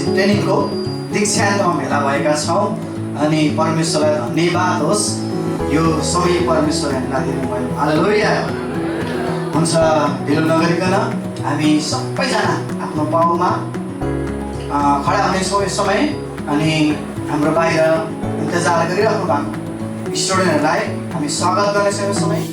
ट्रेनिङको दीक्षान्तमा भेला भएका छौँ अनि परमेश्वरलाई धन्यवाद होस्। यो समय परमेश्वरले हामीलाई दिनुभयो। हालेलुया। हुन्छ, ढिलो नगरिकन हामी सबैजना आफ्नो पाउमा खडा हुनेछौँ यस समय। अनि हाम्रो बाहिर इन्तजार गरिराख्नु भएको स्टुडेन्टहरूलाई हामी स्वागत गर्नेछौँ यस समय।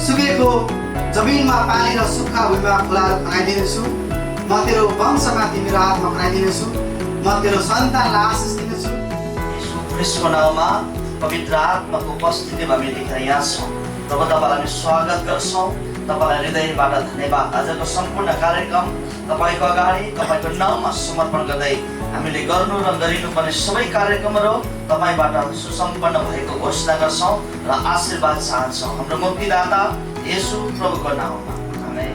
सुकेको जमिनमा पानी र सुक्खा भूमिमा फुलाएर खनाइदिनेछु। म तेरो वंशमा तिम्रो हातमा खनाइदिनेछु। म तेरो सन्तानलाई आशिष दिनेछु। यीशु ख्रिस्टको नाउँमा पवित्र आत्माको उपस्थितिमा हामी देखेर यहाँ छौँ। प्रभु, तपाईँलाई हामी स्वागत गर्छौँ। तपाईँलाई हृदयबाट धन्यवाद। आजको सम्पूर्ण कार्यक्रम तपाईँको अगाडि तपाईँको नाउँमा समर्पण गर्दै हामीले गर्नु र गरिनुपर्ने सबै कार्यक्रमहरू तपाईँबाट सुसम्पन्न भएको घोषणा गर्छौँ र आशीर्वाद चाहन्छौँ हाम्रो मुक्तिदाता येशू प्रभुको नाउँमा। आमेन।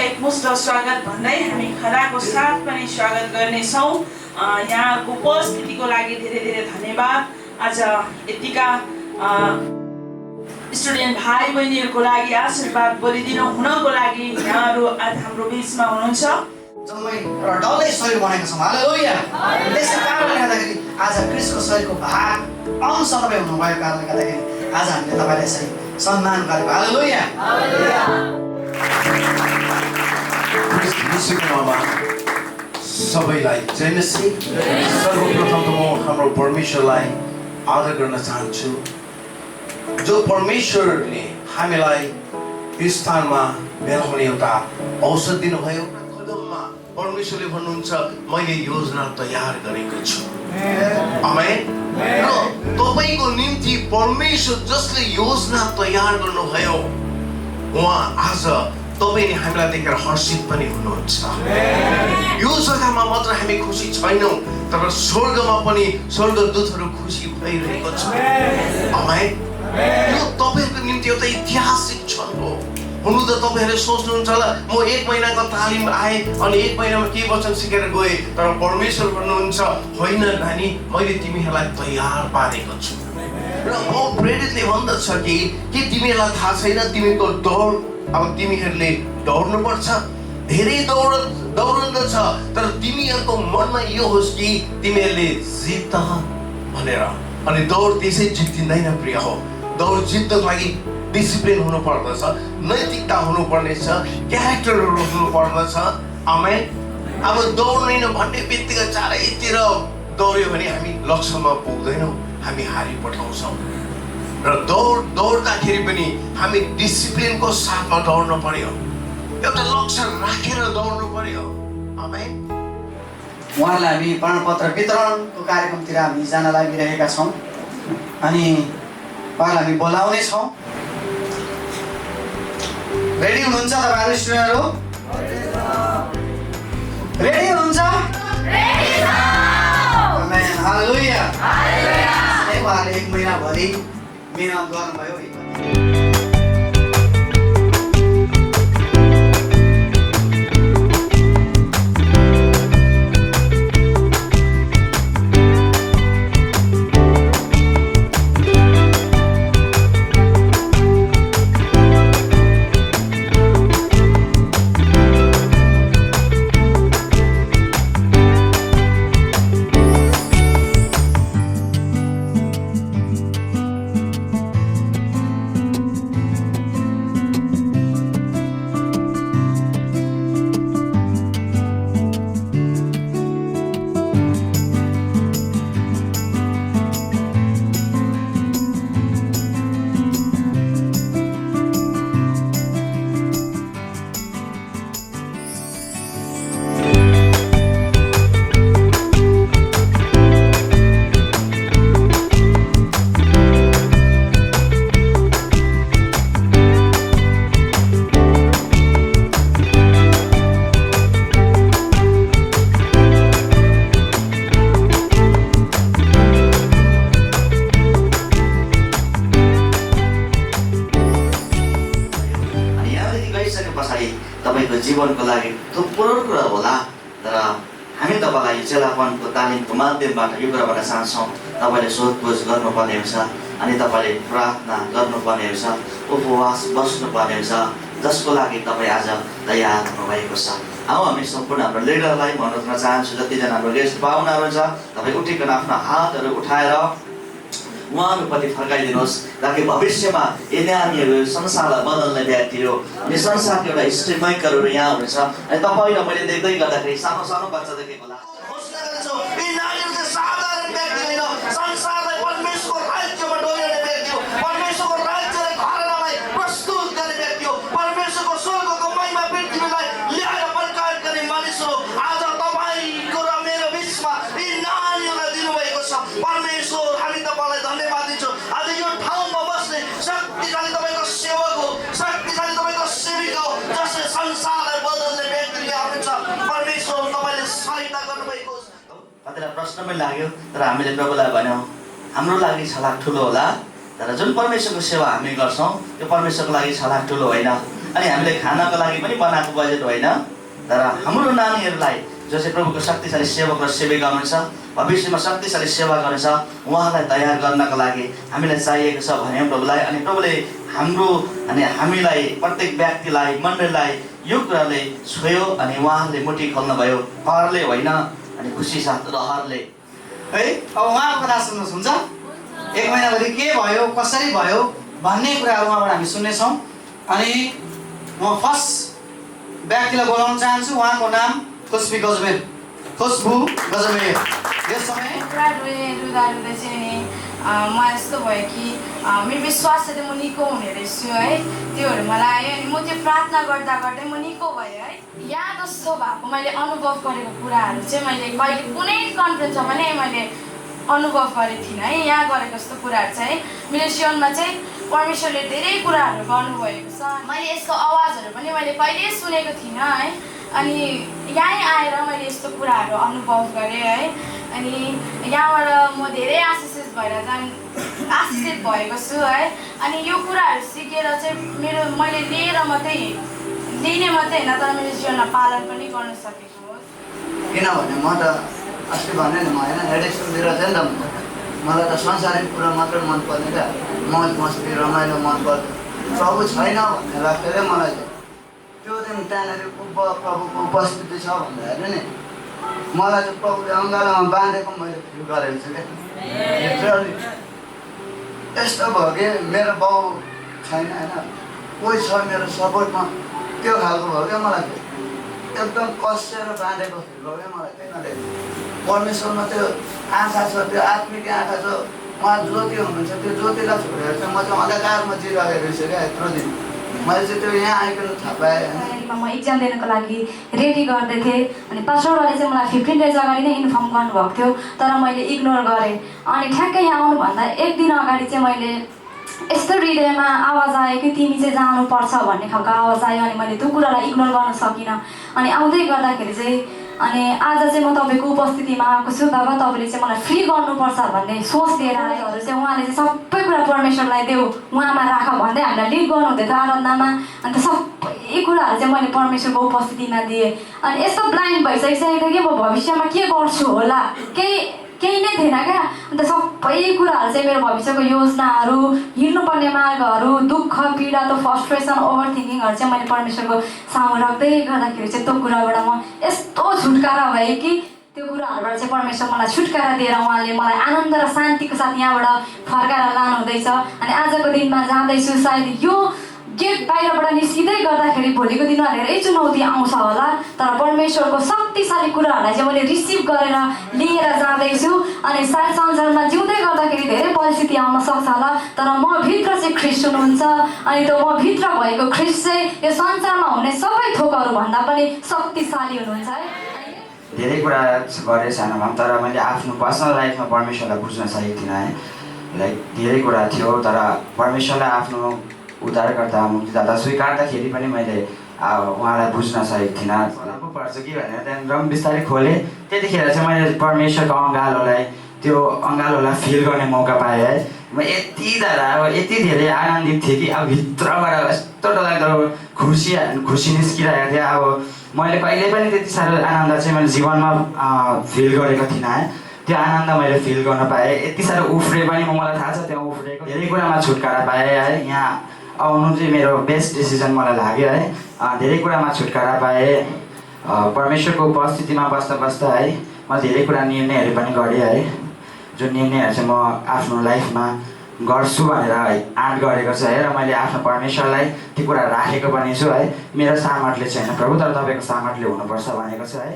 एकमुष्ट स्वागत भन्दै हामी खदाको साथ पनि स्वागत गर्नेछौँ। यहाँको उपस्थितिको लागि धेरै धेरै धन्यवाद। आज यतिका स्टुडेन्ट भाइ बहिनीहरूको लागि आशीर्वाद बोलिदिनु हुनको लागि यहाँहरू आज हाम्रो बिचमा हुनुहुन्छ। जम्मै एउटा डल्लै शरीर बनेको छौँ। हालेलुया। त्यसै कारणले गर्दाखेरि आज क्रिस्टको शरीरको भाग अंश तपाईँ हुनुभएको कारणले गर्दाखेरि आज हामीले तपाईँलाई यसरी सम्मान गरेको। हालेलुया। क्रिस्टको नाममा सबैलाई जय मसीह। सर्वप्रथम त म हाम्रो परमेश्वरलाई आदर गर्न चाहन्छु, जो परमेश्वरले हामीलाई यो स्थानमा भेला हुने एउटा अवसर दिनुभयो। कदममा परमेश्वरले भन्नुहुन्छ मैले योजना तयार गरेको छु। आमेन। र तपाईको निम्ति परमेश्वर जसले योजना तयार गर्नुभयो उहाँ आज तपाईँ नि हामीलाई देखेर हर्षित पनि हुनुहुन्छ। यो जग्गामा मात्र हामी खुसी छैनौँ, तर स्वर्गमा पनि स्वर्गदूतहरू खुसी भइरहेको छ। आमेन। यो तपाईँहरूको निम्ति एउटा ऐतिहासिक क्षण हो। हुनु त तपाईँहरूले सोच्नुहुन्छ होला म 1 महिनाको तालिम आएँ अनि 1 महिनामा के वचन सिकेर गएँ, तर परमेश्वर भन्नुहुन्छ होइन नानी, मैले तिमीहरूलाई तयार पारेको छु। र प्रेरितले भन्दछ कि तिमीहरूलाई थाहा छैन तिमीको दौड, अब तिमीहरूले दौड्नुपर्छ, धेरै दौडिँदछ, तर तिमीहरूको मनमा यो होस् कि तिमीहरूले जित्द भनेर। अनि दौड त्यसै जित्दिँदैन प्रिय हो। दौड जित्नको लागि डिसिप्लिन हुनु पर्दछ, नैतिकता हुनुपर्नेछ, क्यारेक्टरहरू हुनु पर्दछ। आमेन। अब दौड्दैन भन्ने बित्तिकै चारैतिर दौड्यो भने हामी लक्ष्यमा पुग्दैनौँ, हामी हारि पठाउँछौँ। र दौड्दाखेरि पनि हामी डिसिप्लिनको साथमा दौड्नु पर्यो, एउटा लक्ष्य राखेर दौड्नु पर्यो। आमेन। उहाँहरूलाई हामी प्रमाणपत्र वितरणको कार्यक्रमतिर हामी जान लागिरहेका छौँ अनि उहाँलाई हामी बोलाउने छौँ। रेडी हुनुहुन्छ तपाईँहरू स्टुडेन्टहरू? रेडी हुनुहुन्छ? आमेन। हालेलुया। उहाँहरूले 1 महिनाभरि मेहनत गर्नुभयो। तपाईँको जीवनको लागि थुप्रो कुरा होला, तर हामी तपाईँलाई यो चेलापनको तालिमको माध्यमबाट यो कुरा भन्न चाहन्छौँ। तपाईँले सोधपुछ गर्नुपर्ने हुन्छ अनि तपाईँले प्रार्थना गर्नुपर्ने हुन्छ, उपवास बस्नुपर्ने हुन्छ, जसको लागि तपाईँ आज तयार हुनुभएको छ। अब हामी सम्पूर्ण हाम्रो लिडरलाई म अनुरोध गर्न चाहन्छु, जतिजना हाम्रो गेस्ट पाहुनाहरू हुन्छ तपाईँ उठिकन आफ्नो हातहरू उठाएर उहाँहरूपट्टि फर्काइदिनुहोस्, ताकि भविष्यमा यदि हामीहरू संसारलाई बदल्ने व्यक्ति हो अनि संसारको एउटा हिस्ट्री मेकरहरू यहाँ हुनुहुन्छ। अनि तपाईँ र मैले देख्दै गर्दाखेरि सानो सानो बच्चा देखेको होला, साधारण व्यक्ति होइन, संसारलाई परमेश्वरको राज्यमा डोर्याउने व्यक्ति हो, परमेश्वरको राज्यलाई घरनालाई प्रस्तुत गर्ने व्यक्ति हो, परमेश्वरको स्वर्गको महिमा पृथ्वीलाई ल्याएर प्रकट गर्ने मानिस हो। आज तपाईँको र मेरो बिचमा यी नानीहरूलाई दिनुभएको छ। परमेश्वर हामी तपाईँलाई धन्यवाद दिन्छौँ। आज यो ठाउँमा बस्ने शक्तिशाली तपाईँको सेवक हो, शक्तिशाली तपाईँको सेविका हो, जसले संसारलाई बदल्ने व्यक्तिले आउनुहुन्छ। परमेश्वर तपाईँले सहायता गर्नुभएको छ। कतिलाई प्रश्न पनि लाग्यो, तर हामीले प्रभुलाई भन्यौँ हाम्रो लागि छलाक ठुलो होला, तर जुन परमेश्वरको सेवा हामी गर्छौँ त्यो परमेश्वरको लागि छलाक ठुलो होइन। अनि हामीले खानाको लागि पनि बनाएको बजेट होइन, तर हाम्रो नानीहरूलाई जो चाहिँ प्रभुको शक्तिशाली सेवक र सेविका हुनुहुन्छ, भविष्यमा शक्तिशाली सेवा गर्नेछ, उहाँलाई तयार गर्नको लागि हामीलाई चाहिएको छ भन्यौँ प्रभुलाई। अनि प्रभुले हाम्रो अनि हामीलाई प्रत्येक व्यक्तिलाई मण्डलीलाई यो कुराले छोयो अनि उहाँहरूले मुठी खोल्नुभयो, करले होइन अनि खुसी साथ रहरले है। अब उहाँको कुरा सुन्नुहोस्, हुन्छ? 1 महिनाभरि के भयो, कसरी भयो भन्ने कुराहरू उहाँबाट हामी सुन्नेछौँ। अनि म फर्स्ट व्यक्तिलाई बोलाउन चाहन्छु, उहाँको नाम खुशबु गजमेर। खुशबु गजमेर। यस समय पुरा रुँदा चाहिँ नि म यस्तो भयो कि मेरो विश्वास चाहिँ म निको हुने रहेछु है, त्योहरू मलाई आयो। अनि म त्यो प्रार्थना गर्दा गर्दै म निको भयो है। यहाँ जस्तो भएको मैले अनुभव गरेको कुराहरू चाहिँ मैले कहिले कुनै कन्फरेन्समा पनि मैले अनुभव गरेको थिइनँ है। यहाँ गरेको जस्तो कुराहरू चाहिँ मेरो जीवनमा चाहिँ परमेश्वरले धेरै कुराहरू गर्नुभएको छ। मैले यसको आवाजहरू पनि मैले कहिल्यै सुनेको थिइनँ है। अनि यहीँ आएर मैले यस्तो कुराहरू अनुभव गरेँ है। अनि यहाँबाट म धेरै आशिषित भएको छु है। अनि यो कुराहरू सिकेर चाहिँ मैले लिएर मात्रै लिने मात्रै होइन तर मेरो जीवनमा पालन पनि गर्न सकेको हो। किनभने म त अस्ति भने नि म होइन एडिक्सनतिर थिएँ नि त मलाई त संसारिक कुरा मात्रै मनपर्ने क्या, मौज मस्ती रमाइलो मनपर्छ। प्रभु छैन भन्ने लाग्थ्यो क्या मलाई चाहिँ। त्यो दिन त्यहाँनिर प्रभुको उपस्थिति छ भन्दाखेरि नि मलाई चाहिँ प्रभुले अङ्गालोमा बाँधेको मैले फिल गरेको छु क्या। यस्तो भयो कि मेरो बाउ छैन होइन, कोही छ मेरो सपोर्टमा, त्यो खालको भयो क्या मलाई चाहिँ। एकदम कसेर बाँधेको फिल भयो क्या मलाई। किनभने परमेश्वरमा त्यो आँखा छ, त्यो आत्मिक आँखा छ, उहाँ ज्योति हुनुहुन्छ। त्यो ज्योतिलाई छोडेर चाहिँ म चाहिँ अन्धकारमा जिरहेको रहेछु क्या यत्रो दिन। मैले चाहिँ त्यो यहाँ आइकन थाहा पाएँ होइन। म इक्जाम दिनको लागि रेडी गर्दै थिएँ अनि पास्टरले चाहिँ मलाई 15 डेज अगाडि नै इन्फर्म गर्नुभएको थियो तर मैले इग्नोर गरेँ। अनि ठ्याक्कै यहाँ आउनुभन्दा एक दिन अगाडि चाहिँ मैले यस्तो हृदयमा आवाज आयो कि तिमी चाहिँ जानुपर्छ भन्ने खालको आवाज आयो। अनि मैले त्यो कुरालाई इग्नोर गर्न सकिनँ। अनि आउँदै गर्दाखेरि चाहिँ अनि आज चाहिँ म तपाईँको उपस्थितिमा आएको छु। बाबा तपाईँले चाहिँ मलाई फ्री गर्नुपर्छ भन्ने सोच लिएर आयोहरू चाहिँ उहाँले चाहिँ सबै कुरा परमेश्वरलाई देऊ, उहाँमा राख भन्दै हामीलाई लिड गर्नुहुँदै थियो आराधनामा। अन्त सबै कुराहरू चाहिँ मैले परमेश्वरको उपस्थितिमा दिएँ। अनि यस्तो ब्लाइन्ड भइसकिसकेको कि म भविष्यमा के गर्छु होला केही नै थिएन क्या। अन्त सबै कुराहरू चाहिँ मेरो भविष्यको योजनाहरू, हिँड्नुपर्ने मार्गहरू, दुःख पीडा, त्यो फ्रस्ट्रेसन, ओभर थिङ्किङहरू चाहिँ मैले परमेश्वरको सामु राख्दै गर्दाखेरि चाहिँ त्यो कुराबाट म यस्तो छुटकारा भएँ कि त्यो कुराहरूबाट चाहिँ परमेश्वर मलाई छुटकारा दिएर उहाँले मलाई आनन्द र शान्तिको साथ यहाँबाट फर्काएर लानुहुँदैछ। अनि आजको दिनमा जाँदैछु, सायद यो गेट बाहिरबाट निस्किँदै गर्दाखेरि भोलिको दिनमा धेरै चुनौती आउँछ होला तर परमेश्वरको शक्तिशाली कुराहरूलाई चाहिँ मैले रिसिभ गरेर लिएर जाँदैछु। अनि सायद संसारमा जिउँदै गर्दाखेरि धेरै परिस्थिति आउन सक्छ होला तर म भित्र चाहिँ ख्रिस्ट हुनुहुन्छ। अनि त्यो म भित्र भएको ख्रिस्ट चाहिँ यो संसारमा हुने सबै थोकहरू भन्दा पनि शक्तिशाली हुनुहुन्छ है। धेरै कुरा गरेँ सानोमा तर मैले आफ्नो पर्सनल लाइफमा परमेश्वरलाई बुझ्न सकेको थिइनँ है। लाइक धेरै कुरा थियो तर परमेश्वरलाई आफ्नो उद्धारकर्ता मुक्तिदाता स्वीकार्दाखेरि पनि मैले उहाँलाई बुझ्न सकेको थिइनँ। पो पर्छ कि भनेर त्यहाँदेखि बिस्तारै खोलेँ। त्यतिखेर चाहिँ मैले परमेश्वरको त्यो अँगालोलाई फिल गर्ने मौका पाएँ है। म यति धेरै आनन्दित थिएँ कि अब भित्रबाट यस्तो डरलाग्दो खुसी निस्किरहेको थियो। अब मैले कहिले पनि त्यति साह्रो आनन्द चाहिँ मैले जीवनमा फिल गरेको थिइनँ है। त्यो आनन्द मैले फिल गर्न पाएँ। यति साह्रो उफ्रे पनि मलाई थाहा छ त्यहाँ उफ्रेको धेरै कुरामा छुटकारा पाएँ है। यहाँ आउनु चाहिँ मेरो बेस्ट डिसिजन मलाई लाग्यो है। धेरै कुरामा छुटकारा पाएँ। परमेश्वरको उपस्थितिमा बस्दा है म धेरै कुरा निर्णयहरू पनि गरेँ है। जो निर्णयहरू चाहिँ म आफ्नो लाइफमा गर्छु भनेर आँट गरेको छु है। र मैले आफ्नो परमेश्वरलाई त्यो कुरा राखेको पनि छु है। मेरो सामर्थ्यले छैन प्रभु तर तपाईँको सामर्थ्यले हुनुपर्छ भनेको छु है।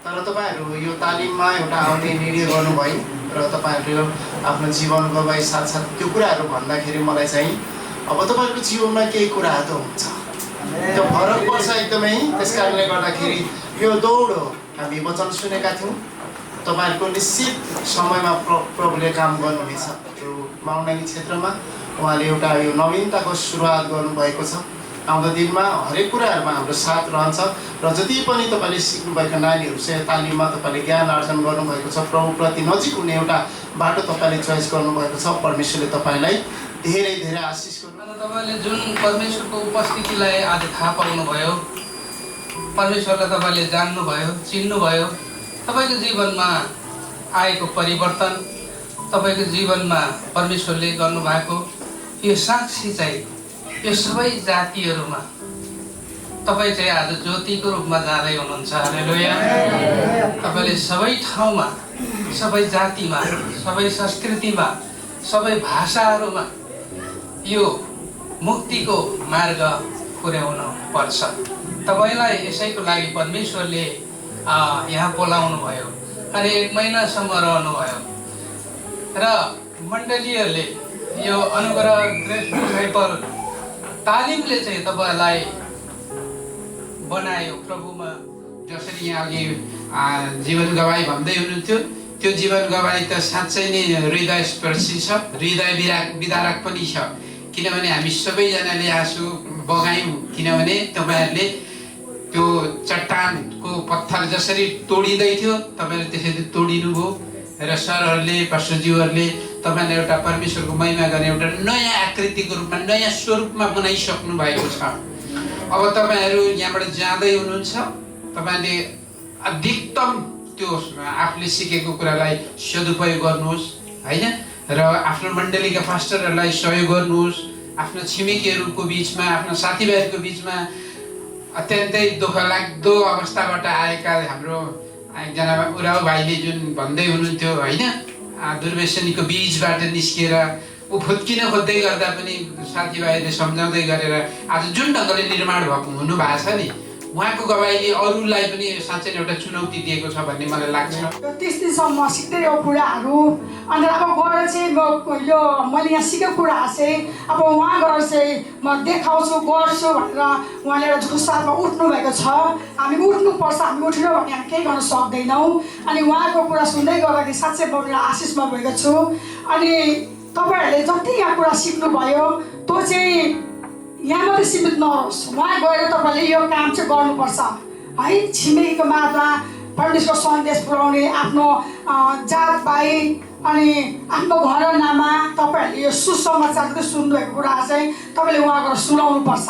तर तपाईँहरू यो तालिममा एउटा आउने निर्णय गर्नुभयो र तपाईँहरू आफ्नो जीवन गवाई साथसाथ त्यो कुराहरू भन्दाखेरि मलाई चाहिँ अब तपाईँहरूको जीवनमा केही कुराहरू हुन्छ त्यो फरक पर्छ एकदमै। त्यस कारणले गर्दाखेरि यो दौड हो। हामी वचन सुनेका थियौँ तपाईँहरूको निश्चित समयमा प्रभुले काम गर्नुहुनेछ। यो माउन्टानी क्षेत्रमा उहाँले एउटा यो नवीनताको सुरुवात गर्नुभएको छ। आउँदो दिनमा हरेक कुराहरूमा हाम्रो साथ रहन्छ र जति पनि तपाईँले सिक्नुभएका नानीहरू चाहिँ तालिममा तपाईँले ज्ञान आर्जन गर्नुभएको छ, प्रभुप्रति नजिक हुने एउटा बाटो तपाईँले चोइस गर्नुभएको छ। परमेश्वरले तपाईँलाई धेरै धेरै आशिष गर्नु। तपाईँले जुन परमेश्वरको उपस्थितिलाई आज थाहा पाउनुभयो, परमेश्वरलाई तपाईँले जान्नुभयो, चिन्नुभयो, तपाईँको जीवनमा आएको परिवर्तन, तपाईँको जीवनमा परमेश्वरले गर्नुभएको यो साक्षी चाहिँ यो सबै जातिहरूमा तपाईँ चाहिँ आज ज्योतिको रूपमा जाँदै हुनुहुन्छ। हालेलुया। तपाईँले सबै ठाउँमा, सबै जातिमा, सबै संस्कृतिमा, सबै भाषाहरूमा यो मुक्तिको मार्ग पुर्याउनु पर्छ। तपाईँलाई यसैको लागि परमेश्वरले यहाँ बोलाउनु भयो अनि 1 महिनासम्म रहनुभयो र मण्डलीहरूले यो अनुग्रह ग्रेस डिसाइपल तालिमले चाहिँ तपाईँलाई बनायो प्रभुमा। जसरी यहाँ अघि जीवन गवाई भन्दै हुनुहुन्थ्यो त्यो जीवन गवाई त साँच्चै नै हृदयस्पर्शी छ, हृदय विदारक पनि छ। किनभने हामी सबैजनाले आँसु बगायौँ, किनभने तपाईँहरूले त्यो चट्टानको पत्थर जसरी तोडिँदै थियो तपाईँहरूले त्यसरी तोडिनुभयो र सरहरूले पास्टरज्यूहरूले तपाईँले एउटा परमेश्वरको महिमा गर्ने एउटा नयाँ आकृतिको रूपमा नयाँ स्वरूपमा बनाइसक्नु भएको छ। अब तपाईँहरू यहाँबाट जाँदै हुनुहुन्छ, तपाईँले अधिकतम त्यो आफूले सिकेको कुरालाई सदुपयोग गर्नुहोस् होइन, र आफ्नो मण्डलीका पास्टरहरूलाई सहयोग गर्नुहोस्। आफ्नो छिमेकीहरूको बिचमा, आफ्नो साथीभाइहरूको बिचमा अत्यन्तै दुःखलाग्दो अवस्थाबाट आएका हाम्रो एकजना उराउ भाइले जुन भन्दै हुनुहुन्थ्यो होइन, दुर्व्यसनीको बीचबाट निस्किएर ऊ फुत्किन खोज्दै गर्दा पनि साथीभाइले सम्झाउँदै गरेर आज जुन ढङ्गले निर्माण भएको हुनुभएको छ नि, उहाँको गवाईले अरूलाई पनि साँच्चै एउटा चुनौती दिएको छ भन्ने मलाई लाग्छ। 30 दिनसम्म सिक्दै यो कुराहरू, अन्त अब गएर चाहिँ यो मैले यहाँ सिकेको कुराहरू चाहिँ अब उहाँ गएर चाहिँ म देखाउँछु गर्छु भनेर उहाँले एउटा जुस्सामा उठ्नु भएको छ। हामी उठ्नुपर्छ, हामी उठेन भने हामी केही गर्न सक्दैनौँ। अनि उहाँको कुरा सुन्दै गर्दाखेरि साँच्चै म मेरो आशिषमा भएको छु। अनि तपाईँहरूले जति यहाँ कुरा सिक्नुभयो त्यो चाहिँ यहाँ मात्रै सीमित नहोस्, उहाँ गएर तपाईँले यो काम चाहिँ गर्नुपर्छ है। छिमेकीको माझमा परमेश्वरको सन्देश पुर्याउने, आफ्नो जात भाइ अनि आफ्नो घरनामा तपाईँहरूले यो सुसमाचार जति सुन्नुभएको कुरा चाहिँ तपाईँले उहाँ गएर सुनाउनुपर्छ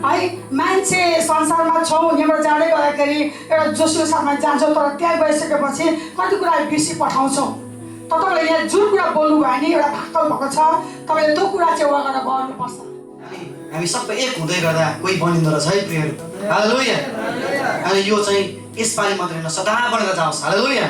है। मान्छे संसारमा छौँ, यहाँबाट जाँदै गर्दाखेरि एउटा जोसुको साथमा जान्छौँ, तर त्यहाँ गइसकेपछि कति कुरा बिर्सी पठाउँछौँ। तर तपाईँले यहाँ जुन कुरा बोल्नुभयो नि एउटा भाकल भएको छ, तपाईँले त्यो कुरा चाहिँ उहाँ गएर गर्नुपर्छ। हामी सबै एक हुँदै गर्दा कोही बनिँदो रहेछ है प्रियहरू, हालेलुया। अनि यो चाहिँ यसपालि मात्रै होइन, सदा बनेर जाओस्, हालेलुया।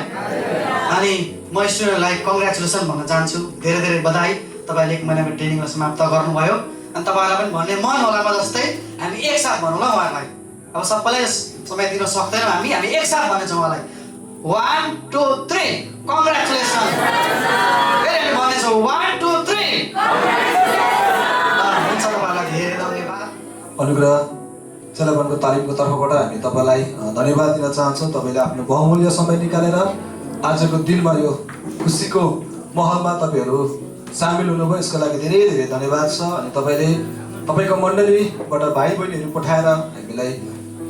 अनि म स्टुडेन्टलाई कङ्ग्रेचुलेसन भन्न चाहन्छु, धेरै धेरै बधाई, तपाईँले 1 महिनाको ट्रेनिङलाई समाप्त गर्नुभयो। अनि तपाईँहरूलाई पनि भन्ने मन होला म जस्तै हामी एकसाथ भनौँ ल उहाँलाई। अब सबैलाई समय दिन सक्दैनौँ, हामी एकसाथ भन्नेछौँ उहाँलाई 1 2 3 कङ्ग्रेचुलेसन। फेरि हामी भन्नेछौँ 1 2 3। हुन्छ, तपाईँहरूलाई धेरै धन्यवाद। अनुग्रह चेलापनको तालिमको तर्फबाट हामी तपाईँलाई धन्यवाद दिन चाहन्छौँ। तपाईँले आफ्नो बहुमूल्य समय निकालेर आजको दिनमा यो खुसीको महलमा तपाईँहरू सामेल हुनुभयो, यसको लागि धेरै धेरै धन्यवाद छ। अनि तपाईँले तपाईँको मण्डलीबाट भाइ बहिनीहरू पठाएर हामीलाई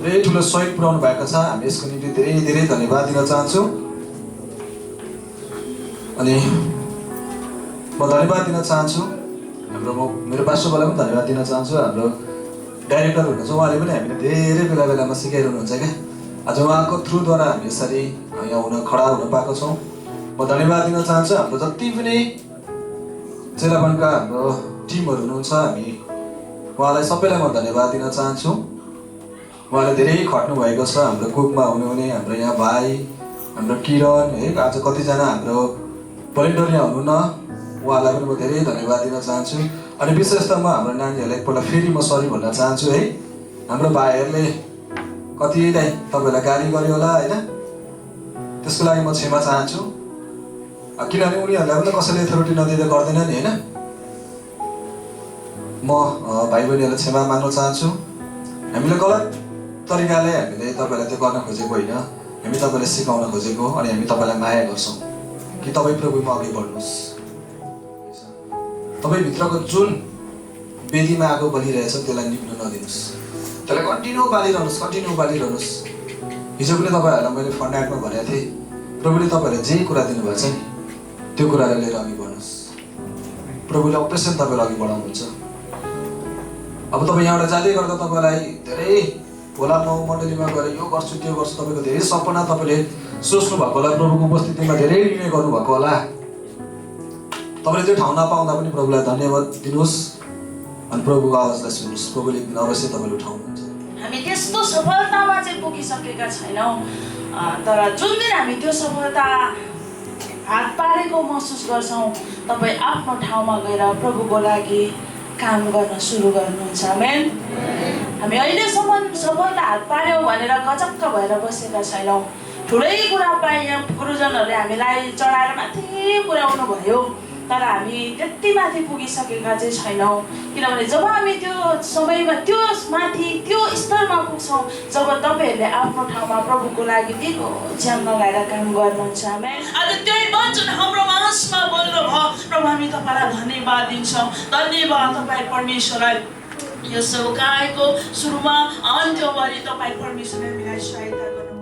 धेरै ठुलो सहयोग पुर्याउनु भएको छ। हामी यसको निम्ति धेरै धेरै धन्यवाद दिन चाहन्छु। अनि म धन्यवाद दिन चाहन्छु मेरो पास्टरलाई पनि धन्यवाद दिन चाहन्छु। हाम्रो डाइरेक्टर हुनुहुन्छ, उहाँले पनि हामीले धेरै बेलामा सिकाइरहनुहुन्छ क्या। आज उहाँको थ्रुद्वारा हामी यसरी यहाँ खडा हुन पाएको छौँ। म धन्यवाद दिन चाहन्छु। हाम्रो जति पनि चेलापनका हाम्रो टिमहरू हुनुहुन्छ, हामी उहाँलाई सबैलाई म धन्यवाद दिन चाहन्छु। उहाँले धेरै खट्नु भएको छ। हाम्रो कुकमा हुनुहुने हाम्रो यहाँ भाइ, हाम्रो किरण है, आज कतिजना हाम्रो भलिन्टियर यहाँ हुनुहुन्न, उहाँलाई पनि म धेरै धन्यवाद दिन चाहन्छु। अनि विशेष त म हाम्रो नानीहरूलाई एकपल्ट फेरि म सरी भन्न चाहन्छु है। हाम्रो भाइहरूले कतिलाई तपाईँहरूलाई गाली गर्यो होला होइन, त्यसको लागि म क्षमा चाहन्छु। किनभने उनीहरूलाई पनि कसैले अथोरिटी नदिँदा गर्दैन नि होइन। म भाइ बहिनीहरूलाई क्षमा माग्न चाहन्छु। हामीले गलत तरिकाले हामीले तपाईँलाई त्यो गर्न खोजेको होइन, हामी तपाईँलाई सिकाउन खोजेको। अनि हामी तपाईँलाई माया गर्छौँ कि तपाईँ प्रभुमा अघि बढ्नुहोस्। तपाईँभित्रको जुन वेदीमा आगो बलिरहेछ त्यसलाई निप्नु नदिनुहोस्, त्यसलाई कन्टिन्यू बालिरहनुहोस्। हिजो पनि तपाईँहरूलाई मैले फन्डाटमा भनेको थिएँ, प्रभुले तपाईँहरूलाई जे कुरा दिनुभएको छ नि त्यो कुरालाई लिएर अघि बढ्नुहोस्। प्रभुले अपरेसन तपाईँलाई अघि बढाउनुहुन्छ। अब तपाईँ यहाँबाट जाँदै गर्दा तपाईँलाई धेरै होला, म मण्डलीमा गएर यो गर्छु त्यो गर्छु, तपाईँको धेरै सपना तपाईँले सोच्नु भएको होला, प्रभुको उपस्थितिमा धेरै निर्णय गर्नुभएको होला। तपाईँले त्यो ठाउँ नपाउँदा पनि प्रभुलाई धन्यवाद दिनुहोस् अनि प्रभुको आवाजलाई सुन्नुहोस्। प्रभुले अवश्य तपाईँले उठाउनुहुन्छ। हामी त्यस्तो सफलतामा चाहिँ पुगिसकेका छैनौँ, तर जुन दिन हामी त्यो सफलता हात पारेको महसुस गर्छौँ, तपाईँ आफ्नो ठाउँमा गएर प्रभुको लागि काम गर्न सुरु गर्नुहुन्छ। आमेन। हामी अहिलेसम्म सफलता हात पार्यौँ भनेर गजक्क भएर बसेका छैनौँ। ठुलै कुरा पाए, यहाँ गुरुजनहरूले हामीलाई चढाएर माथि पुर्याउनु भयो, तर हामी त्यति माथि पुगिसकेका चाहिँ छैनौँ किनभने जब हामी त्यो समयमा त्यो माथि त्यो स्तरमा पुग्छौँ जब तपाईँहरूले आफ्नो ठाउँमा प्रभुको लागि दिगो ज्यान लगाएर काम गर्नुहुन्छ आज त्यही वचन हाम्रो माझमा बोल्नुभयो प्रभु हामी तपाईँलाई धन्यवाद दिन्छौँ धन्यवाद तपाईँ परमेश्वरलाई यो सेवकाईको सुरुमा अन्त्यभरि तपाईँ परमेश्वरले हामीलाई सहायता गर्नु